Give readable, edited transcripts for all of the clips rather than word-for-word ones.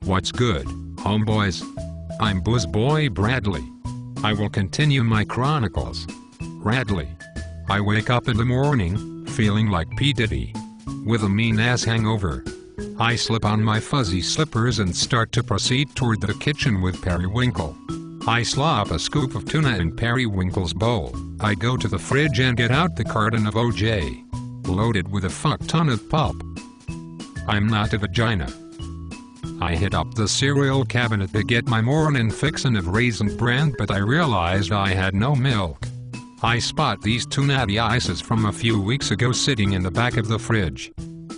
What's good, homeboys? I'm BoozeBoy Bradley. I will continue my Chronicles. Radley. I wake up in the morning, feeling like P. Diddy. With a mean-ass hangover. I slip on my fuzzy slippers and start to proceed toward the kitchen with Periwinkle. I slop a scoop of tuna in Periwinkle's bowl. I go to the fridge and get out the carton of OJ. Loaded with a fuck-ton of pulp. I'm not a vagina. I hit up the cereal cabinet to get my morning fixin' of Raisin Bran, but I realized I had no milk. I spot these two natty ices from a few weeks ago sitting in the back of the fridge.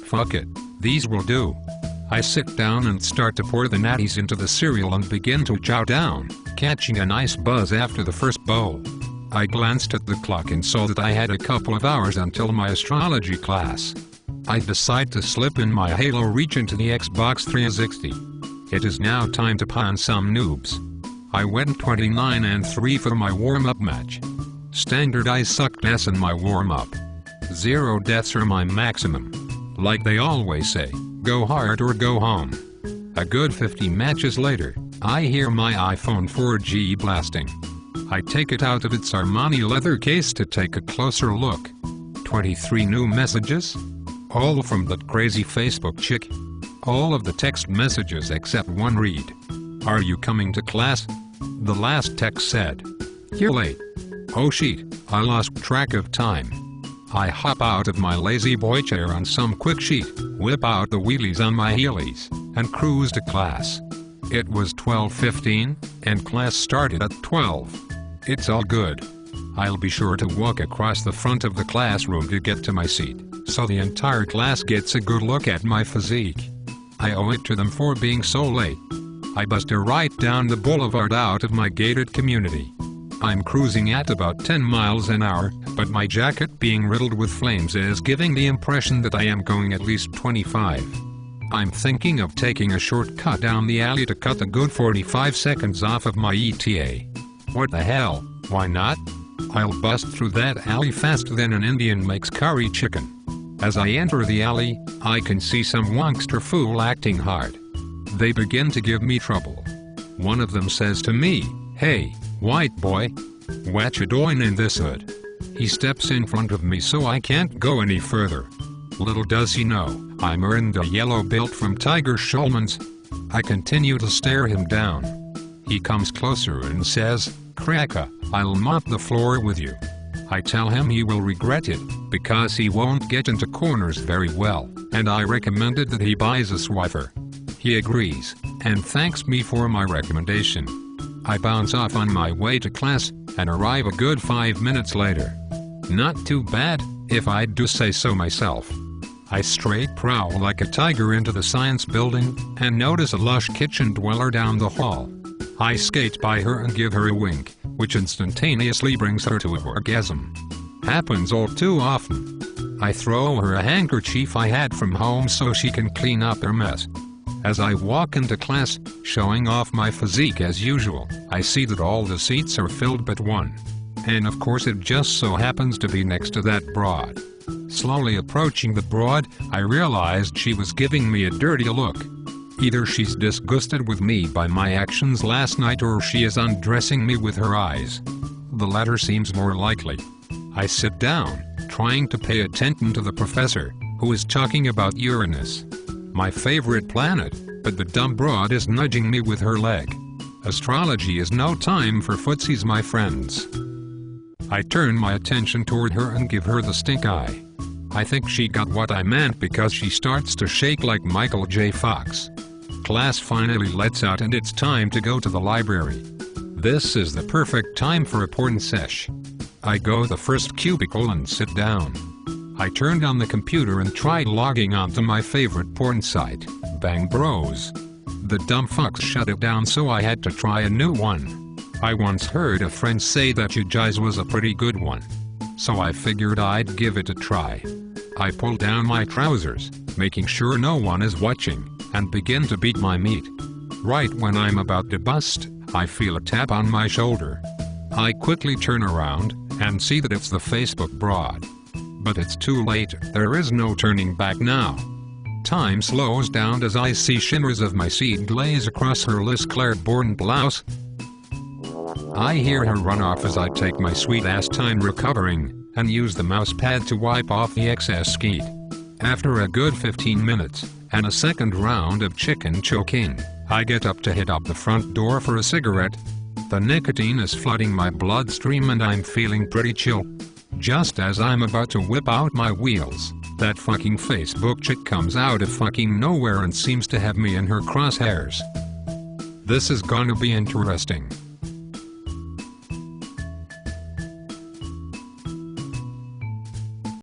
Fuck it, these will do. I sit down and start to pour the natties into the cereal and begin to chow down, catching a nice buzz after the first bowl. I glanced at the clock and saw that I had a couple of hours until my astrology class. I decide to slip in my Halo Reach into the Xbox 360. It is now time to pawn some noobs. I went 29-3 for my warm-up match. Standard I sucked ass in my warm-up. 0 deaths are my maximum. Like they always say, go hard or go home. A good 50 matches later, I hear my iPhone 4G blasting. I take it out of its Armani leather case to take a closer look. 23 new messages? All from that crazy Facebook chick. All of the text messages except one read. Are you coming to class? The last text said. You're late. Oh shit, I lost track of time. I hop out of my lazy boy chair on some quick sheet, whip out the wheelies on my heelys, and cruise to class. It was 12:15, and class started at 12. It's all good. I'll be sure to walk across the front of the classroom to get to my seat, so the entire class gets a good look at my physique. I owe it to them for being so late. I bust a right down the boulevard out of my gated community. I'm cruising at about 10 miles an hour, but my jacket being riddled with flames is giving the impression that I am going at least 25. I'm thinking of taking a shortcut down the alley to cut a good 45 seconds off of my ETA. What the hell, why not? I'll bust through that alley faster than an Indian makes curry chicken. As I enter the alley, I can see some wonkster fool acting hard. They begin to give me trouble. One of them says to me, "Hey, white boy, what you doing in this hood?" He steps in front of me so I can't go any further. Little does he know, I'm wearing the yellow belt from Tiger Schulman's. I continue to stare him down. He comes closer and says, "Cracker, I'll mop the floor with you." I tell him he will regret it, because he won't get into corners very well, and I recommended that he buys a Swiffer. He agrees, and thanks me for my recommendation. I bounce off on my way to class, and arrive a good 5 minutes later. Not too bad, if I do say so myself. I straight prowl like a tiger into the science building, and notice a lush kitchen dweller down the hall. I skate by her and give her a wink, which instantaneously brings her to an orgasm. Happens all too often. I throw her a handkerchief I had from home so she can clean up her mess. As I walk into class, showing off my physique as usual, I see that all the seats are filled but one. And of course it just so happens to be next to that broad. Slowly approaching the broad, I realized she was giving me a dirty look. Either she's disgusted with me by my actions last night or she is undressing me with her eyes. The latter seems more likely. I sit down, trying to pay attention to the professor, who is talking about Uranus. My favorite planet, but the dumb broad is nudging me with her leg. Astrology is no time for footsies, my friends. I turn my attention toward her and give her the stink eye. I think she got what I meant because she starts to shake like Michael J. Fox. Class finally lets out and it's time to go to the library. This is the perfect time for a porn sesh. I go the first cubicle and sit down. I turned on the computer and tried logging onto my favorite porn site, Bang Bros. The dumb fucks shut it down so I had to try a new one. I once heard a friend say that You Guys was a pretty good one. So I figured I'd give it a try. I pull down my trousers, making sure no one is watching, and begin to beat my meat. Right when I'm about to bust, I feel a tap on my shoulder. I quickly turn around, and see that it's the Facebook broad. But it's too late, there is no turning back now. Time slows down as I see shimmers of my seed glaze across her Liz Claiborne blouse. I hear her run off as I take my sweet ass time recovering, and use the mouse pad to wipe off the excess skeet. After a good 15 minutes, and a second round of chicken choking, I get up to hit up the front door for a cigarette. The nicotine is flooding my bloodstream and I'm feeling pretty chill. Just as I'm about to whip out my wheels, that fucking Facebook chick comes out of fucking nowhere and seems to have me in her crosshairs. This is gonna be interesting.